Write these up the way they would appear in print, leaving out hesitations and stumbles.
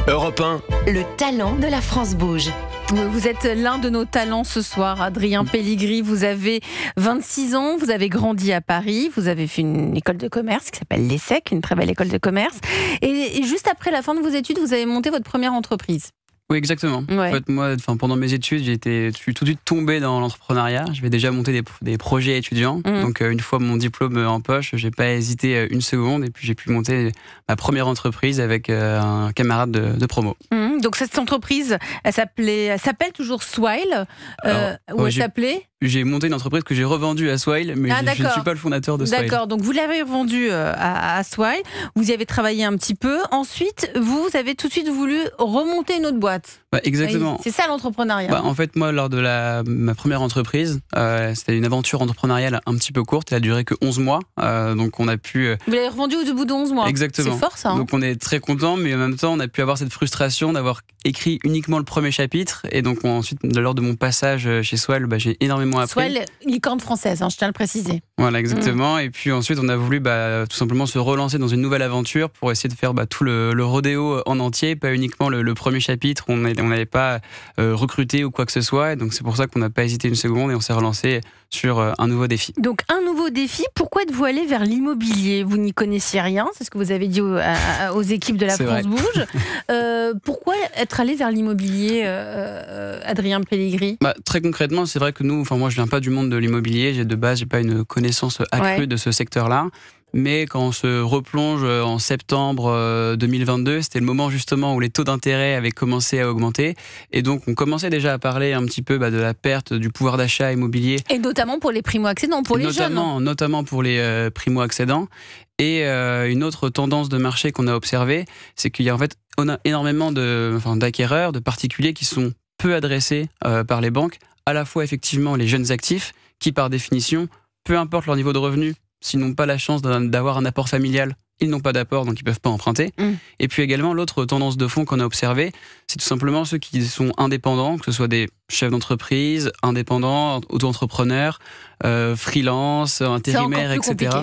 Europe 1. Le talent de la France bouge. Vous êtes l'un de nos talents ce soir, Adrien Pelligri. Vous avez 26 ans, vous avez grandi à Paris, vous avez fait une école de commerce qui s'appelle l'ESSEC, une très belle école de commerce. Et juste après la fin de vos études, vous avez monté votre première entreprise. Oui, exactement. Ouais. En fait, moi, pendant mes études, je suis tout de suite tombé dans l'entrepreneuriat. J'avais déjà monté des projets étudiants. Donc, une fois mon diplôme en poche, j'ai pas hésité une seconde et puis j'ai pu monter ma première entreprise avec un camarade de promo. Donc, cette entreprise, elle s'appelle toujours Swile. Elle s'appelait J'ai monté une entreprise que j'ai revendue à Swile, mais je ne suis pas le fondateur de Swile. D'accord, donc vous l'avez revendue à Swile, vous y avez travaillé un petit peu. Ensuite, vous avez tout de suite voulu remonter une autre boîte. Exactement. Oui, c'est ça l'entrepreneuriat. En fait, moi, lors de ma première entreprise, c'était une aventure entrepreneuriale un petit peu courte. Elle a duré que 11 mois. Donc, on a pu... Vous l'avez revendue au bout de 11 mois. Exactement. C'est fort, ça. Donc, on est très contents, mais en même temps, on a pu avoir cette frustration d'avoir écrit uniquement le premier chapitre. Et donc, ensuite, lors de mon passage chez Swile, j'ai énormément appris. Swile, licorne française, je tiens à le préciser. Voilà, exactement. Et puis ensuite, on a voulu tout simplement se relancer dans une nouvelle aventure pour essayer de faire tout le rodéo en entier, pas uniquement le premier chapitre. On n'avait pas recruté ou quoi que ce soit. Et donc, c'est pour ça qu'on n'a pas hésité une seconde et on s'est relancé sur un nouveau défi. Donc, un nouveau défi. Pourquoi êtes-vous allé vers l'immobilier ? Vous n'y connaissiez rien, c'est ce que vous avez dit aux équipes de la France Bouge. Pourquoi être allé vers l'immobilier, Adrien Pelligri ? Très concrètement, c'est vrai que moi, je viens pas du monde de l'immobilier. De base, j'ai pas une connaissance accrue de ce secteur-là. Mais quand on se replonge en septembre 2022, c'était le moment justement où les taux d'intérêt avaient commencé à augmenter. Et donc, on commençait déjà à parler un petit peu de la perte du pouvoir d'achat immobilier. Et notamment pour les primo-accédants, pour les jeunes. Notamment pour les primo-accédants. Et une autre tendance de marché qu'on a observée, c'est qu'il y a on a énormément d'acquéreurs, de particuliers qui sont peu adressés par les banques. À la fois, effectivement, les jeunes actifs qui, par définition, peu importe leur niveau de revenu, s'ils n'ont pas la chance d'avoir un apport familial, ils n'ont pas d'apport, donc ils ne peuvent pas emprunter. Et puis également, l'autre tendance de fond qu'on a observée, c'est tout simplement ceux qui sont indépendants, que ce soit des chefs d'entreprise, indépendants, auto-entrepreneurs, freelance, intérimaires, etc.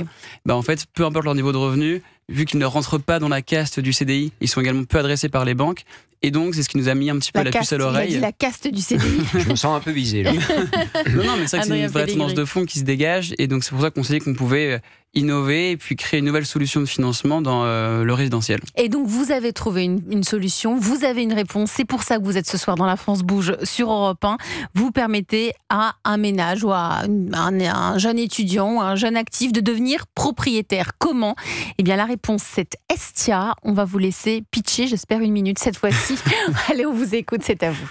En fait, peu importe leur niveau de revenu, vu qu'ils ne rentrent pas dans la caste du CDI, ils sont également peu adressés par les banques. Et donc, c'est ce qui nous a mis un petit peu la puce à l'oreille. Il a dit la caste du CDI. Je me sens un peu visé, là. Non, mais c'est vrai que c'est une vraie tendance de fond qui se dégage. Et donc, c'est pour ça qu'on s'est dit qu'on pouvait innover et puis créer une nouvelle solution de financement dans le résidentiel. Et donc, vous avez trouvé une solution, vous avez une réponse. C'est pour ça que vous êtes ce soir dans La France Bouge sur Europe 1. Vous permettez à un ménage ou à un jeune étudiant ou un jeune actif de devenir propriétaire. Comment ? Eh bien, la réponse, c'est Estia. On va vous laisser pitcher, j'espère, 1 minute cette fois-ci. Allez, on vous écoute, c'est à vous.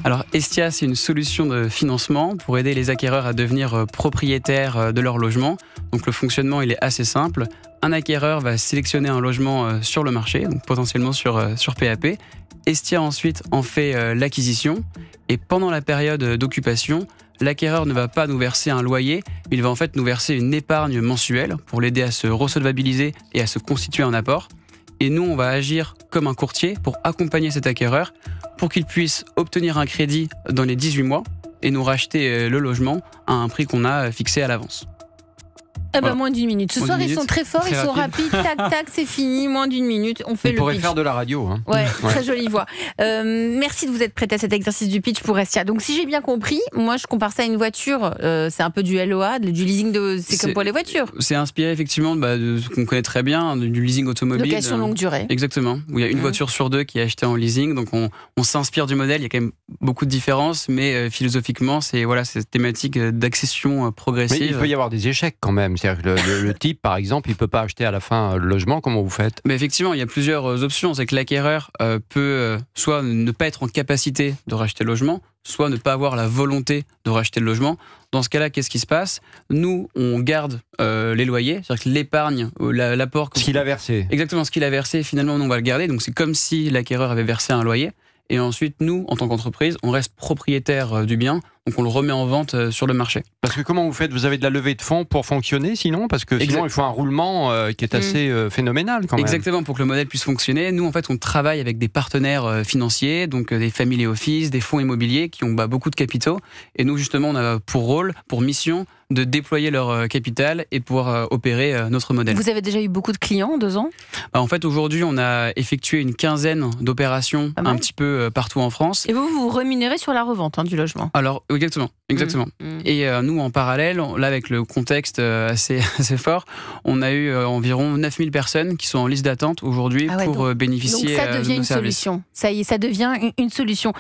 Alors, Estia, c'est une solution de financement pour aider les acquéreurs à devenir propriétaires de leur logement. Donc, le fonctionnement, il est assez simple. Un acquéreur va sélectionner un logement sur le marché, donc potentiellement sur PAP. Estia, ensuite, en fait l'acquisition. Et pendant la période d'occupation, l'acquéreur ne va pas nous verser un loyer, il va en fait nous verser une épargne mensuelle pour l'aider à se resolvabiliser et à se constituer un apport. Et nous, on va agir comme un courtier pour accompagner cet acquéreur pour qu'il puisse obtenir un crédit dans les 18 mois et nous racheter le logement à un prix qu'on a fixé à l'avance. Voilà. Moins d'1 minute. Ce soir, ils sont très forts, ils sont rapides. Tac, tac, c'est fini. Moins d'1 minute. On fait le pitch. On pourrait faire de la radio. Hein. Ouais, très jolie voix. Merci de vous être prêté à cet exercice du pitch pour Estia. Donc, si j'ai bien compris, moi, je compare ça à une voiture. C'est un peu du LOA, du leasing. C'est comme pour les voitures. C'est inspiré effectivement de ce qu'on connaît très bien, du leasing automobile. Location longue durée. Exactement. Où il y a une voiture sur 2 qui est achetée en leasing. Donc, on s'inspire du modèle. Il y a quand même beaucoup de différences, mais philosophiquement, c'est cette thématique d'accession progressive. Mais il peut y avoir des échecs quand même. C'est-à-dire que le type, par exemple, il ne peut pas acheter à la fin le logement. Comment vous faites ? Mais effectivement, il y a plusieurs options. C'est que l'acquéreur peut soit ne pas être en capacité de racheter le logement, soit ne pas avoir la volonté de racheter le logement. Dans ce cas-là, qu'est-ce qui se passe ? Nous, on garde les loyers, c'est-à-dire que l'épargne, l'apport... Ce qu'il a versé. Exactement, ce qu'il a versé, finalement, nous, on va le garder. Donc, c'est comme si l'acquéreur avait versé un loyer. Et ensuite, nous, en tant qu'entreprise, on reste propriétaire du bien. Donc, on le remet en vente sur le marché. Parce que comment vous faites ? Vous avez de la levée de fonds pour fonctionner sinon ? Parce que sinon, il faut un roulement qui est assez phénoménal quand même. Exactement, pour que le modèle puisse fonctionner. Nous, en fait, on travaille avec des partenaires financiers, donc des family office, des fonds immobiliers qui ont beaucoup de capitaux. Et nous, justement, on a pour rôle, pour mission, de déployer leur capital et pouvoir opérer notre modèle. Vous avez déjà eu beaucoup de clients en 2 ans ? En fait, aujourd'hui, on a effectué une quinzaine d'opérations un petit peu partout en France. Et vous vous rémunérez sur la revente du logement ? Alors, exactement. Et nous, en parallèle, là, avec le contexte assez fort, on a eu environ 9000 personnes qui sont en liste d'attente aujourd'hui pour bénéficier de nos services. Donc ça devient une solution. Ça y est, ça devient une solution.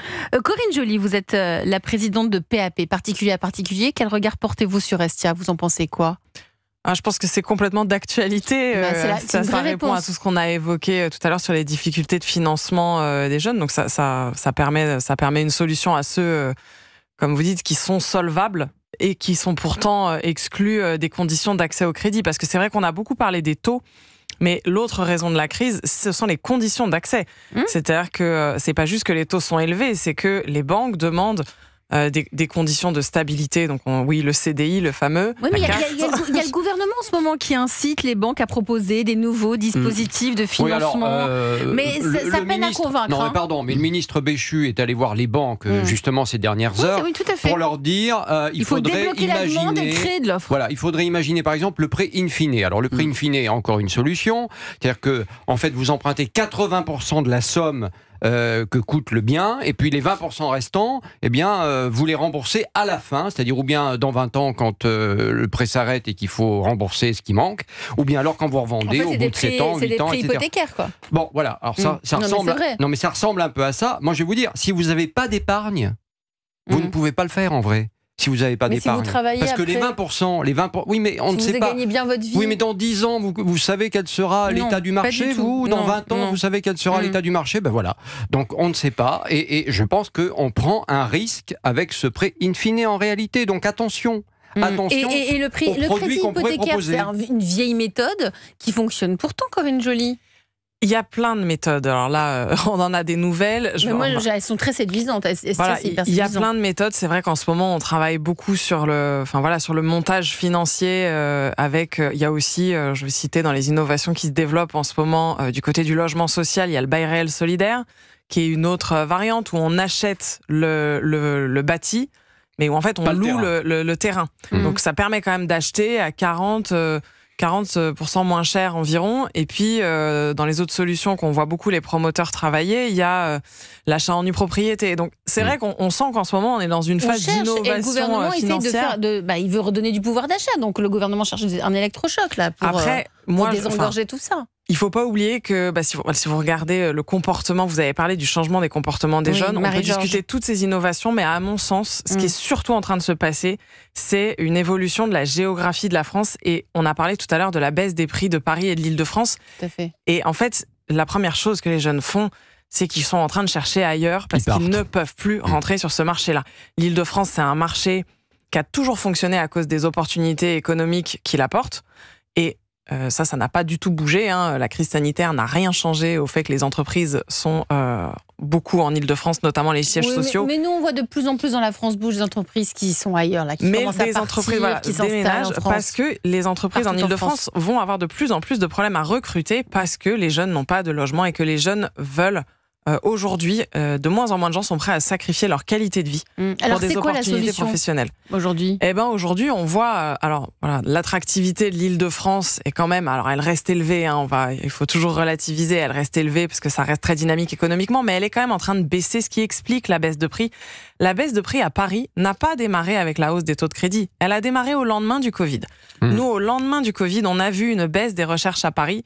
Corinne Joly, vous êtes la présidente de PAP, particulier à particulier. Quel regard portez-vous sur Estia ? Vous en pensez quoi ? Je pense que c'est complètement d'actualité. Ça répond à tout ce qu'on a évoqué tout à l'heure sur les difficultés de financement des jeunes. Donc ça permet une solution à ceux, comme vous dites, qui sont solvables et qui sont pourtant exclus des conditions d'accès au crédit. Parce que c'est vrai qu'on a beaucoup parlé des taux, mais l'autre raison de la crise, ce sont les conditions d'accès. C'est-à-dire que c'est pas juste que les taux sont élevés, c'est que les banques demandent des conditions de stabilité, donc le CDI, le fameux. Oui, mais il y a le gouvernement en ce moment qui incite les banques à proposer des nouveaux dispositifs de financement. Mais ça peine à convaincre. Non, mais pardon, mais le ministre Béchu est allé voir les banques justement ces dernières heures pour leur dire il faudrait débloquer la demande et créer de l'offre. Voilà, il faudrait imaginer par exemple le prêt in fine. Alors le prêt in fine est encore une solution, c'est-à-dire que en fait vous empruntez 80% de la somme que coûte le bien, et puis les 20% restants, vous les remboursez à la fin, c'est-à-dire ou bien dans 20 ans quand le prêt s'arrête et qu'il faut rembourser ce qui manque, ou bien alors quand vous revendez au bout de 7 ans, 8 ans, etc. C'est des prêts hypothécaires, quoi. Bon, voilà, alors ça ressemble... mais ça ressemble un peu à ça. Moi, je vais vous dire, si vous n'avez pas d'épargne, vous ne pouvez pas le faire en vrai. Si vous n'avez pas d'épargne. Si vous travaillez parce que après... les 20%, oui, mais on ne sait pas. Vous gagnez bien votre vie. Oui, mais dans 10 ans, vous savez quel sera l'état du marché, vous ? Dans 20 ans, vous savez quel sera l'état du marché ? Ben voilà. Donc, on ne sait pas. Et je pense qu'on prend un risque avec ce prêt in fine en réalité. Donc, attention. Attention et le crédit hypothécaire, c'est une vieille méthode qui fonctionne pourtant, Corinne Joly. Il y a plein de méthodes. Alors là, on en a des nouvelles. Elles sont très séduisantes. Il y a plein de méthodes. C'est vrai qu'en ce moment, on travaille beaucoup sur le montage financier. Il y a aussi, je vais citer dans les innovations qui se développent en ce moment du côté du logement social, il y a le bail réel solidaire, qui est une autre variante où on achète le bâti, mais où en fait on loue le terrain. Donc ça permet quand même d'acheter à 40% moins cher environ. Et puis, dans les autres solutions qu'on voit beaucoup les promoteurs travailler, il y a l'achat en nue propriété. Donc, c'est vrai qu'on sent qu'en ce moment, on est dans une phase d'innovation financière. Et le gouvernement essaie il veut redonner du pouvoir d'achat. Donc, le gouvernement cherche un électrochoc là, pour désengorger tout ça. Il ne faut pas oublier que si vous regardez le comportement, vous avez parlé du changement des comportements des jeunes, on peut discuter toutes ces innovations, mais à mon sens, ce qui est surtout en train de se passer, c'est une évolution de la géographie de la France. Et on a parlé tout à l'heure de la baisse des prix de Paris et de l'Île-de-France. Tout à fait. Et en fait, la première chose que les jeunes font, c'est qu'ils sont en train de chercher ailleurs parce qu'ils ne peuvent plus rentrer sur ce marché-là. L'Île-de-France, c'est un marché qui a toujours fonctionné à cause des opportunités économiques qu'il apporte. Et ça n'a pas du tout bougé. La crise sanitaire n'a rien changé au fait que les entreprises sont beaucoup en Île-de-France, notamment les sièges sociaux. Mais nous, on voit de plus en plus dans la France Bouge des entreprises qui sont ailleurs, là, qui commencent à partir, qui déménagent parce que les entreprises en Île-de-France vont avoir de plus en plus de problèmes à recruter parce que les jeunes n'ont pas de logement et que les jeunes veulent aujourd'hui, de moins en moins de gens sont prêts à sacrifier leur qualité de vie pour des opportunités professionnelles. Aujourd'hui, aujourd'hui, on voit, l'attractivité de l'Île-de-France est quand même, alors elle reste élevée, il faut toujours relativiser, elle reste élevée parce que ça reste très dynamique économiquement, mais elle est quand même en train de baisser, ce qui explique la baisse de prix. La baisse de prix à Paris n'a pas démarré avec la hausse des taux de crédit. Elle a démarré au lendemain du Covid. Nous, au lendemain du Covid, on a vu une baisse des recherches à Paris.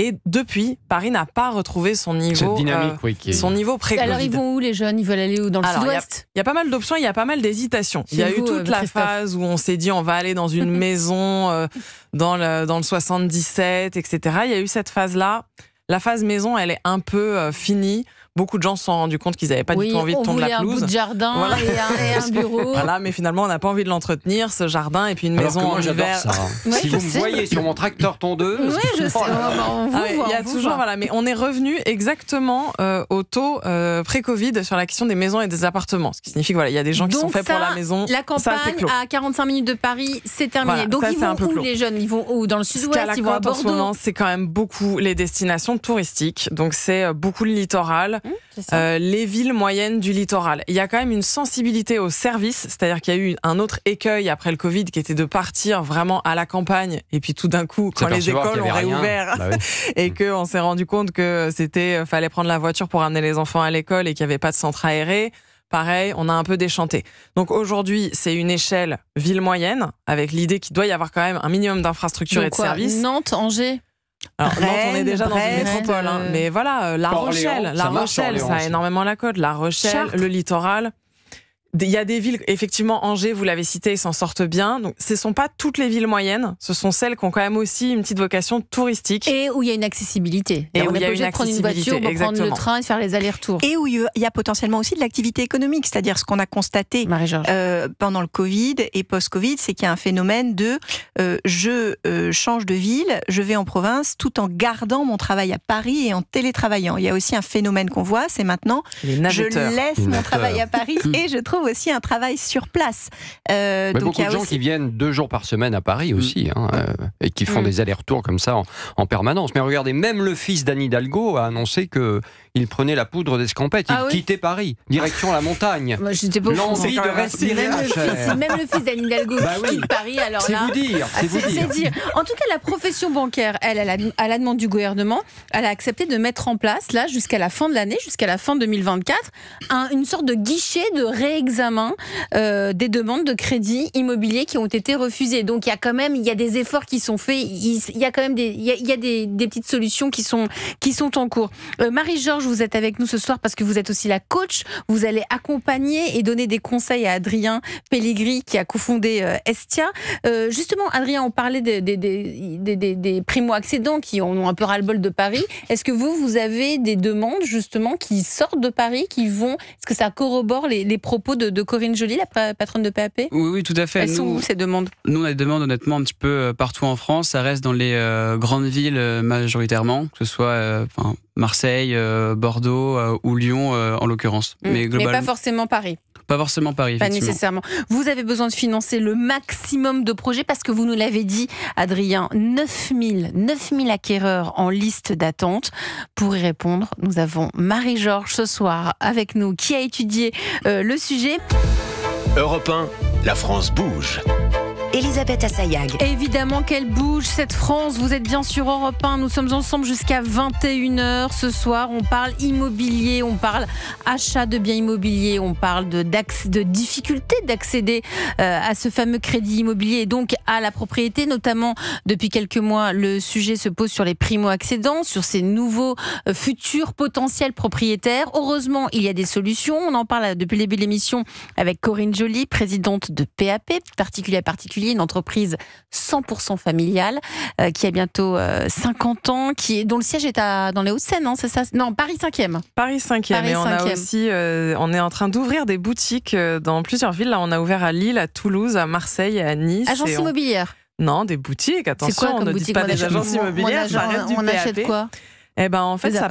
Et depuis, Paris n'a pas retrouvé son niveau, son niveau pré-Covid. Alors ils vont où les jeunes ? Ils veulent aller où ? Dans le sud-ouest ? Il y a pas mal d'options, il y a pas mal d'hésitations. Il y a eu toute la phase où on s'est dit on va aller dans une maison dans le 77, etc. Il y a eu cette phase-là. La phase maison, elle est un peu finie. Beaucoup de gens se sont rendus compte qu'ils n'avaient pas du tout envie de tondre la pelouse. Un bout de jardin et un bureau. Voilà, mais finalement, on n'a pas envie de l'entretenir, ce jardin, et puis une maison en hiver. Si vous me voyez sur mon tracteur tondeuse. Oui, je sais. Il y a toujours, mais on est revenu exactement au taux pré-Covid sur la question des maisons et des appartements. Ce qui signifie qu'il y a des gens qui sont faits pour la maison. La campagne à 45 minutes de Paris, c'est terminé. Donc ils vont où les jeunes ? Ils vont où ? Dans le sud-ouest, ils vont à Bordeaux. En ce moment, c'est quand même beaucoup les destinations touristiques. Donc c'est beaucoup le littoral. les villes moyennes du littoral. Il y a quand même une sensibilité au service, c'est-à-dire qu'il y a eu un autre écueil après le Covid qui était de partir vraiment à la campagne et puis tout d'un coup, quand les écoles ont réouvert et qu'on s'est rendu compte que fallait prendre la voiture pour amener les enfants à l'école et qu'il n'y avait pas de centre aéré, pareil, on a un peu déchanté. Donc aujourd'hui, c'est une échelle ville moyenne avec l'idée qu'il doit y avoir quand même un minimum d'infrastructures et de services. Nantes, Angers. Alors, Rennes, Nantes, on est déjà dans une Brest, métropole, mais voilà, La Rochelle, ça a énormément la côte. La Rochelle, Chartres. le littoral. Il y a des villes, effectivement, Angers, vous l'avez cité, ils s'en sortent bien. Donc, ce ne sont pas toutes les villes moyennes, ce sont celles qui ont quand même aussi une petite vocation touristique. Et où il y a une accessibilité. Et on où il y est a obligé une de prendre une voiture, accessibilité, pour prendre le exactement. train et faire les allers-retours. Et où il y a potentiellement aussi de l'activité économique, c'est-à-dire ce qu'on a constaté Marie-Georges. pendant le Covid et post-Covid, c'est qu'il y a un phénomène de je change de ville, je vais en province tout en gardant mon travail à Paris et en télétravaillant. Il y a aussi un phénomène qu'on voit, c'est maintenant je laisse mon travail à Paris et je trouve aussi un travail sur place. Mais Donc beaucoup il y a de gens aussi... qui viennent 2 jours par semaine à Paris aussi, et qui font des allers-retours comme ça en permanence. Mais regardez, même le fils d'Anne Hidalgo a annoncé qu'il prenait la poudre d'escampette. Il quittait Paris, direction la montagne. Moi, j'étais pas au courant. L'envie de respirer, ma chère. Même le fils d'Anne Hidalgo qui quitte Paris, alors C'est là... vous dire, c'est vous dire. C'est dire. En tout cas, la profession bancaire, à la demande du gouvernement, elle a accepté de mettre en place, là, jusqu'à la fin de l'année, jusqu'à la fin 2024, une sorte de guichet de réexamen des demandes de crédit immobilier qui ont été refusées. Donc, il y a des efforts qui sont faits, il y a quand même des petites solutions qui sont en cours. Marie-Georges, vous êtes avec nous ce soir parce que vous êtes aussi la coach. Vous allez accompagner et donner des conseils à Adrien Pellegri qui a cofondé Estia. Justement, Adrien, on parlait des primo-accédants qui ont un peu ras-le-bol de Paris. Est-ce que vous avez des demandes justement qui sortent de Paris, est-ce que ça corrobore les propos de Corinne Joly, la patronne de PAP? Oui, tout à fait. Elles sont où ces demandes? Nous, on a des demandes honnêtement un petit peu partout en France. Ça reste dans les grandes villes majoritairement, que ce soit Marseille, Bordeaux ou Lyon en l'occurrence. Mais pas forcément Paris. Pas forcément Paris, Pas effectivement. nécessairement. Vous avez besoin de financer le maximum de projets parce que vous nous l'avez dit, Adrien, 9000 acquéreurs en liste d'attente. Pour y répondre, nous avons Marie-Georges ce soir avec nous qui a étudié le sujet. Europe 1, la France bouge. Elisabeth Assayag. Évidemment qu'elle bouge, cette France. Vous êtes bien sur Europe 1. Nous sommes ensemble jusqu'à 21h ce soir. On parle immobilier, on parle achat de biens immobiliers, on parle de difficultés d'accéder à ce fameux crédit immobilier et donc à la propriété. Notamment, depuis quelques mois, le sujet se pose sur les primo-accédants, sur ces nouveaux futurs potentiels propriétaires. Heureusement, il y a des solutions. On en parle depuis le début de l'émission avec Corinne Joly, présidente de PAP, particulier, une entreprise 100% familiale qui a bientôt 50 ans, dont le siège est dans les Hauts-de-Seine, hein, c'est ça? Non, Paris 5e. Paris 5e. Et on a aussi, on est en train d'ouvrir des boutiques dans plusieurs villes. Là, on a ouvert à Lille, à Toulouse, à Marseille et à Nice. Agence immobilière? Non, des boutiques. Attention, on ne dit pas des agences immobilières. Ça reste du PAP. On achète quoi? En fait, ça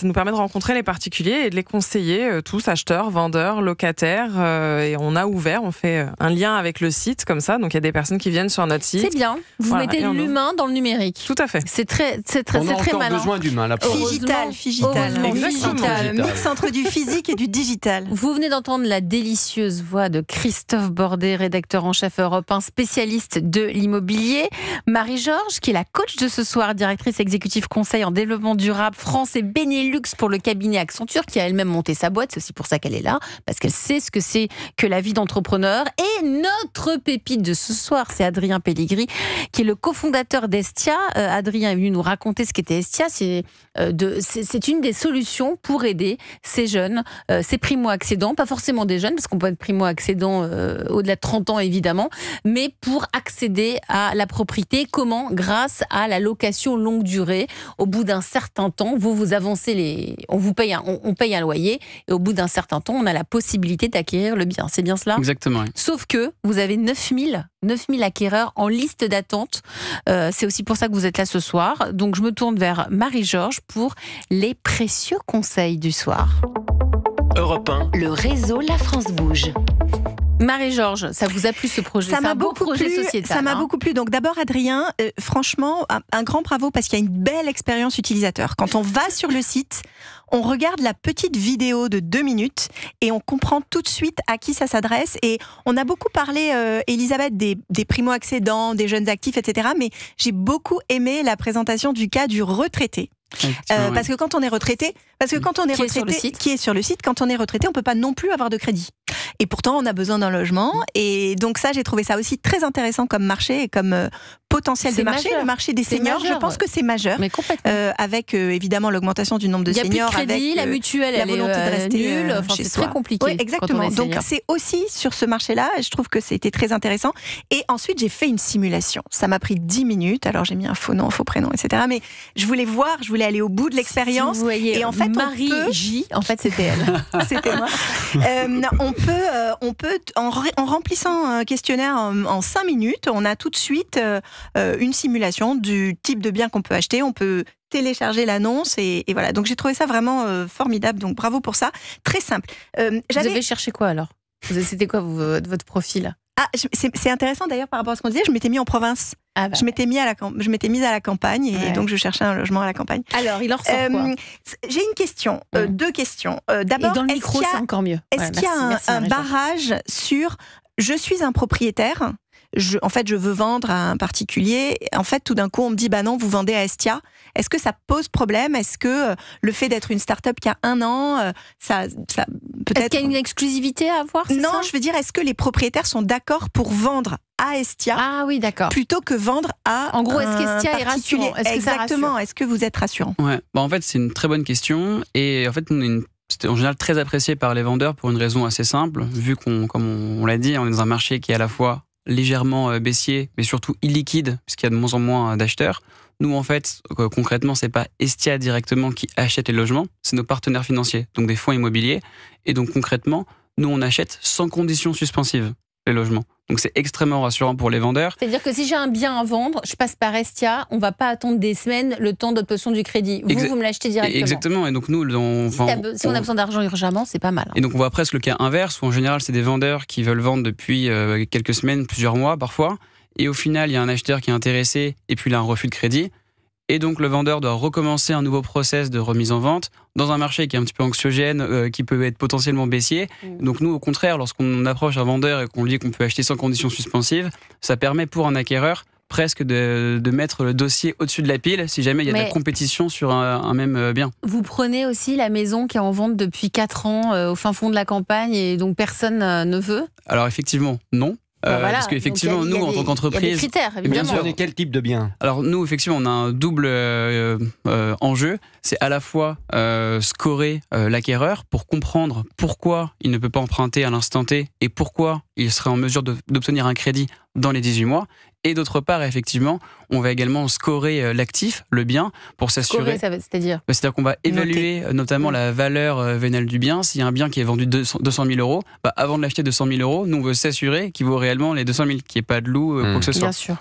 nous permet de rencontrer les particuliers et de les conseiller, tous acheteurs, vendeurs, locataires. Et on a ouvert, on fait un lien avec le site comme ça. Donc il y a des personnes qui viennent sur notre site. C'est bien. Vous mettez l'humain dans le numérique. Tout à fait. C'est très on a encore malin. besoin d'humain là. Figital. Digital. Mix entre du physique et du digital. Vous venez d'entendre la délicieuse voix de Christophe Bordet, rédacteur en chef Europe 1, spécialiste de l'immobilier. Marie-Georges, qui est la coach de ce soir, directrice exécutive conseil en développement durable France et Benelux pour le cabinet Accenture, qui a elle-même monté sa boîte. C'est aussi pour ça qu'elle est là, parce qu'elle sait ce que c'est que la vie d'entrepreneur. Et notre pépite de ce soir, c'est Adrien Pellegri, qui est le cofondateur d'Estia. Adrien est venu nous raconter ce qu'était Estia. C'est une des solutions pour aider ces jeunes, ces primo-accédants, pas forcément des jeunes, parce qu'on peut être primo-accédant au-delà de 30 ans évidemment, mais pour accéder à la propriété. Comment? Grâce à la location longue durée. Au bout d'un certain temps, vous avancez on vous paye on paye un loyer et au bout d'un certain temps, on a la possibilité d'acquérir le bien. C'est bien cela? Exactement. Oui. Sauf que vous avez 9000 acquéreurs en liste d'attente. C'est aussi pour ça que vous êtes là ce soir. Donc je me tourne vers Marie-Georges pour les précieux conseils du soir. Europe 1. Le réseau La France bouge. Marie-Georges, ça vous a plu ce projet? Ça m'a un beau beaucoup projet plu. sociétal. Ça m'a beaucoup plu. Donc d'abord Adrien, franchement, un grand bravo parce qu'il y a une belle expérience utilisateur. Quand on va sur le site, on regarde la petite vidéo de 2 minutes et on comprend tout de suite à qui ça s'adresse. Et on a beaucoup parlé, Elisabeth, des primo-accédants, des jeunes actifs, etc. Mais j'ai beaucoup aimé la présentation du cas du retraité. Parce que quand on est retraité, qui est sur le site, quand on est retraité, on peut pas non plus avoir de crédit. Et pourtant, on a besoin d'un logement. Et donc ça, j'ai trouvé ça aussi très intéressant comme marché et comme potentiel de marché. Le marché des seniors, je pense que c'est majeur. Mais complètement. Avec évidemment l'augmentation du nombre de seniors. Il n'y a plus de crédit, avec la mutuelle, la elle volonté est de rester nulle. Enfin, chez c'est soi. très compliqué. Oui, exactement. Donc c'est aussi sur ce marché-là, je trouve que c'était très intéressant. Et ensuite, j'ai fait une simulation. Ça m'a pris 10 minutes. Alors j'ai mis un faux nom, un faux prénom, etc. Mais je voulais voir, je voulais aller au bout de l'expérience. Si vous voyez, et en fait, Marie J, en fait, c'était elle. C'était moi. On peut, en remplissant un questionnaire en 5 minutes, on a tout de suite une simulation du type de bien qu'on peut acheter. On peut télécharger l'annonce et voilà. Donc j'ai trouvé ça vraiment formidable. Donc bravo pour ça. Très simple. Vous avez cherché quoi alors? C'était quoi votre profil? C'est intéressant d'ailleurs par rapport à ce qu'on disait. Je m'étais mis en province. Je m'étais mise à la campagne et donc je cherchais un logement à la campagne. Alors, il en ressort quoi? J'ai une question, 2 questions. D'abord, et dans le micro, c'est encore mieux. Est-ce qu'il y a un barrage sur « je suis un propriétaire », en fait, je veux vendre à un particulier. En fait, tout d'un coup, on me dit, bah non, vous vendez à Estia. Est-ce que ça pose problème? Est-ce que le fait d'être une start-up qui a 1 an, ça peut-être... Est-ce qu'il y a une exclusivité à avoir? Non, je veux dire, est-ce que les propriétaires sont d'accord pour vendre à Estia? Ah oui, d'accord. Plutôt que vendre à en gros, est-ce qu'Estia est rassurant? Exactement. Est-ce que vous êtes rassurant? Ouais. En fait, c'est une très bonne question. Et en fait, c'était en général très apprécié par les vendeurs pour une raison assez simple. Vu comme on l'a dit, on est dans un marché qui est à la fois légèrement baissier, mais surtout illiquide, puisqu'il y a de moins en moins d'acheteurs. Nous, en fait, concrètement, c'est pas Estia directement qui achète les logements, c'est nos partenaires financiers, donc des fonds immobiliers. Et donc, concrètement, nous, on achète sans conditions suspensives les logements. Donc, c'est extrêmement rassurant pour les vendeurs. C'est-à-dire que si j'ai un bien à vendre, je passe par Estia, on va pas attendre des semaines le temps d'obtention du crédit. Vous me l'achetez directement. Exactement. Et donc, nous, si on a besoin d'argent urgemment, c'est pas mal. Et donc, on voit presque le cas inverse, où en général, c'est des vendeurs qui veulent vendre depuis quelques semaines, plusieurs mois parfois. Et au final, il y a un acheteur qui est intéressé, et puis il a un refus de crédit. Et donc, le vendeur doit recommencer un nouveau process de remise en vente dans un marché qui est un petit peu anxiogène, qui peut être potentiellement baissier. Donc, nous, au contraire, lorsqu'on approche un vendeur et qu'on lui dit qu'on peut acheter sans conditions suspensives, ça permet pour un acquéreur presque de mettre le dossier au-dessus de la pile si jamais il y a de la compétition sur un même bien. Vous prenez aussi la maison qui est en vente depuis 4 ans au fin fond de la campagne et donc personne ne veut? Alors, effectivement, non. Parce qu'effectivement, nous, en tant qu'entreprise... Il y a des critères, évidemment. Bien sûr, quel type de bien? Alors, nous, effectivement, on a un double enjeu. C'est à la fois scorer l'acquéreur pour comprendre pourquoi il ne peut pas emprunter à l'instant T et pourquoi il serait en mesure d'obtenir un crédit dans les 18 mois. Et d'autre part, effectivement, on va également scorer l'actif, le bien, pour s'assurer... Scorer, c'est-à-dire qu'on va évaluer notamment la valeur vénale du bien. S'il y a un bien qui est vendu 200 000 euros, avant de l'acheter 200 000 euros, nous, on veut s'assurer qu'il vaut réellement les 200 000, qu'il n'y ait pas de loup, quoi que ce soit. Bien sûr.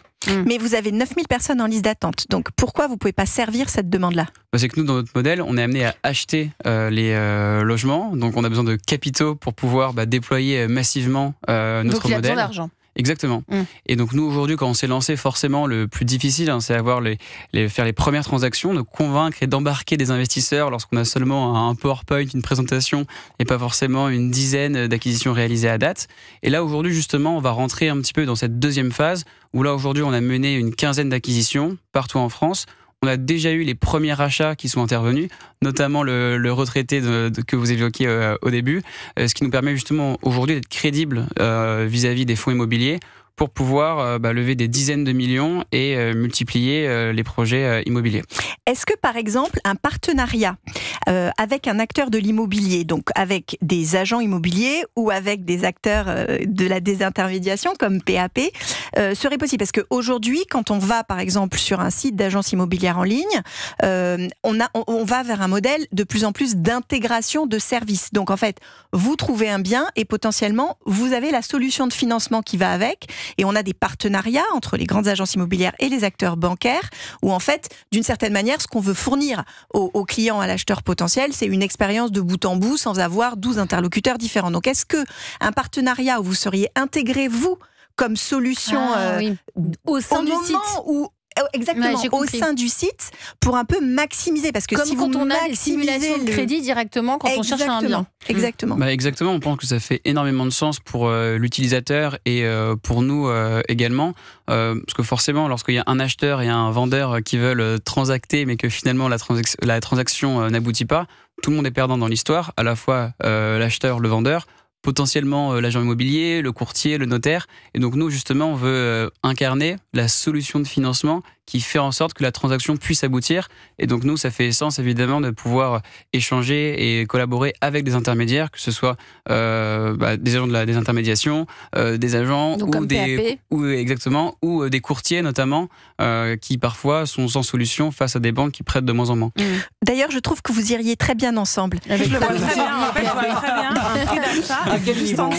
Mais vous avez 9000 personnes en liste d'attente. Donc, pourquoi vous ne pouvez pas servir cette demande-là? C'est que nous, dans notre modèle, on est amené à acheter les logements. Donc, on a besoin de capitaux pour pouvoir déployer massivement notre modèle. Donc, il y a besoin d'argent. Exactement. Et donc nous aujourd'hui, quand on s'est lancé, forcément le plus difficile, c'est faire les premières transactions, de convaincre et d'embarquer des investisseurs lorsqu'on a seulement un PowerPoint, une présentation et pas forcément une dizaine d'acquisitions réalisées à date. Et là aujourd'hui justement, on va rentrer un petit peu dans cette deuxième phase où là aujourd'hui on a mené une 15aine d'acquisitions partout en France. On a déjà eu les premiers achats qui sont intervenus, notamment le retraité que vous évoquiez au début, ce qui nous permet justement aujourd'hui d'être crédible vis-à-vis des fonds immobiliers pour pouvoir lever des dizaines de millions et multiplier les projets immobiliers. Est-ce que, par exemple, un partenariat avec un acteur de l'immobilier, donc avec des agents immobiliers ou avec des acteurs de la désintermédiation comme PAP, serait possible? Parce qu'aujourd'hui, quand on va, par exemple, sur un site d'agence immobilière en ligne, on va vers un modèle de plus en plus d'intégration de services. Donc, en fait, vous trouvez un bien et potentiellement, vous avez la solution de financement qui va avec. Et on a des partenariats entre les grandes agences immobilières et les acteurs bancaires, où en fait, d'une certaine manière, ce qu'on veut fournir aux clients, à l'acheteur potentiel, c'est une expérience de bout en bout sans avoir 12 interlocuteurs différents. Donc, est-ce qu'un partenariat où vous seriez intégré, vous, comme solution au sein du site Exactement, au sein du site, pour un peu maximiser, parce que comme si quand vous on a des simulations de crédit directement quand on cherche un bien. Exactement. Exactement, on pense que ça fait énormément de sens pour l'utilisateur et pour nous également, parce que forcément, lorsqu'il y a un acheteur et un vendeur qui veulent transacter, mais que finalement la transaction n'aboutit pas, tout le monde est perdant dans l'histoire, à la fois l'acheteur, le vendeur, potentiellement l'agent immobilier, le courtier, le notaire. Et donc nous, justement, on veut incarner la solution de financement qui fait en sorte que la transaction puisse aboutir. Et donc nous, ça fait sens, évidemment, de pouvoir échanger et collaborer avec des intermédiaires, que ce soit des agents de la désintermédiation, des agents donc ou des courtiers, notamment, qui parfois sont sans solution face à des banques qui prêtent de moins en moins. D'ailleurs, je trouve que vous iriez très bien ensemble. Je le vois très bien. En fait, je vois très bien un prix d'achat. À quel niveau ? Donc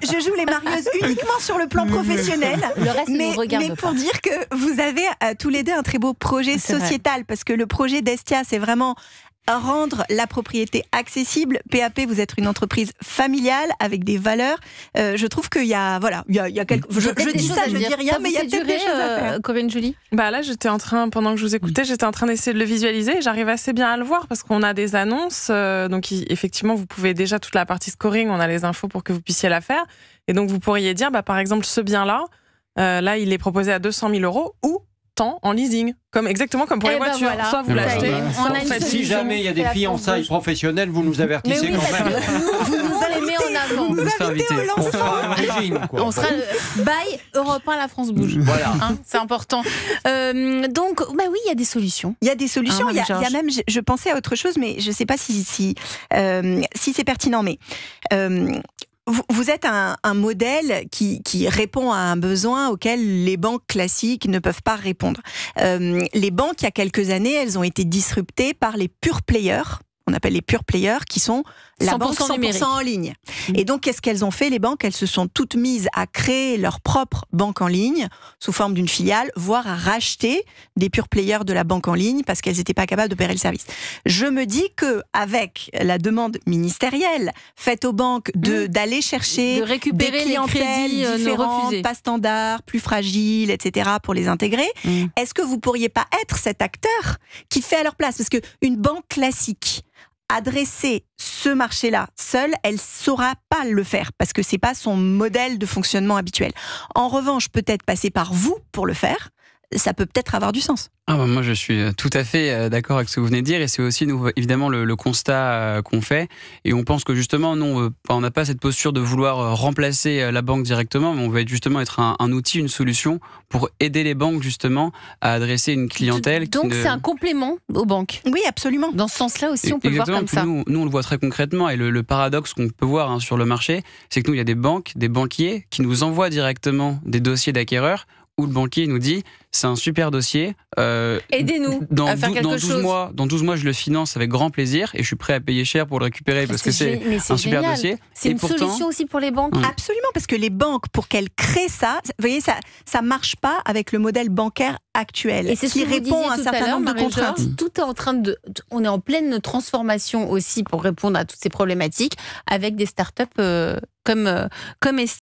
je joue les marieuses uniquement sur le plan professionnel. Le reste ne nous regarde mais pas. pour dire que vous avez tous les deux un très beau projet sociétal, parce que le projet d'Estia, c'est vraiment rendre la propriété accessible. PAP, vous êtes une entreprise familiale avec des valeurs. Je trouve qu'il y a, quelque... Je dis ça, je dis rien, mais il y a peut-être des choses à faire. Corinne Joly. Là, j'étais en train, pendant que je vous écoutais, j'étais en train d'essayer de le visualiser. Et j'arrive assez bien à le voir parce qu'on a des annonces. Donc, effectivement, vous pouvez déjà toute la partie scoring, on a les infos pour que vous puissiez la faire. Et donc, vous pourriez dire, par exemple, ce bien-là, là, il est proposé à 200 000 € ou tant en leasing, exactement comme pour les voitures. Voilà. Soit vous l'achetez, soit vous faites. Si jamais il y a des fiançailles professionnelles, vous nous avertissez quand même. Vous nous allez mettre en avant. Vous sera invitez invité. au On lancement. sera à l'origine, quoi. On sera by Europe 1, la France bouge. Voilà. C'est important. Donc, il y a des solutions. Il y a des solutions. Il y a Marie-Georges. même, je pensais à autre chose, mais je ne sais pas si c'est pertinent. Mais vous êtes un modèle qui répond à un besoin auquel les banques classiques ne peuvent pas répondre. Les banques, il y a quelques années, elles ont été disruptées par les pure players. On appelle les pure players, qui sont la banque 100% en ligne. Et donc, qu'est-ce qu'elles ont fait, les banques ? Elles se sont toutes mises à créer leur propre banque en ligne, sous forme d'une filiale, voire à racheter des pure players de la banque en ligne, parce qu'elles n'étaient pas capables d'opérer le service. Je me dis qu'avec la demande ministérielle faite aux banques d'aller chercher de récupérer des clientèles les crédits différentes, pas standards, plus fragiles, etc., pour les intégrer, est-ce que vous pourriez pas être cet acteur qui fait à leur place ? Parce qu'une banque classique, adresser ce marché-là seule, elle ne saura pas le faire parce que c'est pas son modèle de fonctionnement habituel. En revanche, peut-être passer par vous pour le faire, ça peut peut-être avoir du sens. Moi, je suis tout à fait d'accord avec ce que vous venez de dire, et c'est aussi, nous, évidemment, le constat qu'on fait. Et on pense que, justement, nous, on n'a pas cette posture de vouloir remplacer la banque directement, mais on veut justement être un outil, une solution pour aider les banques, justement, à adresser une clientèle. Donc, c'est un complément aux banques. Oui, absolument. Dans ce sens-là aussi, on peut le voir comme ça. Nous, on le voit très concrètement, et le paradoxe qu'on peut voir sur le marché, c'est que nous, il y a des banques, des banquiers qui nous envoient directement des dossiers d'acquéreurs, où le banquier nous dit c'est un super dossier. Aidez-nous à faire quelque chose. Dans 12 mois, je le finance avec grand plaisir et je suis prêt à payer cher pour le récupérer parce que c'est un super dossier. C'est une solution aussi pour les banques. Absolument, parce que les banques, pour qu'elles créent ça, vous voyez, ça marche pas avec le modèle bancaire actuel. Et c'est ce qui que vous répond à un certain nombre de contraintes. Tout est en train on est en pleine transformation aussi pour répondre à toutes ces problématiques avec des startups comme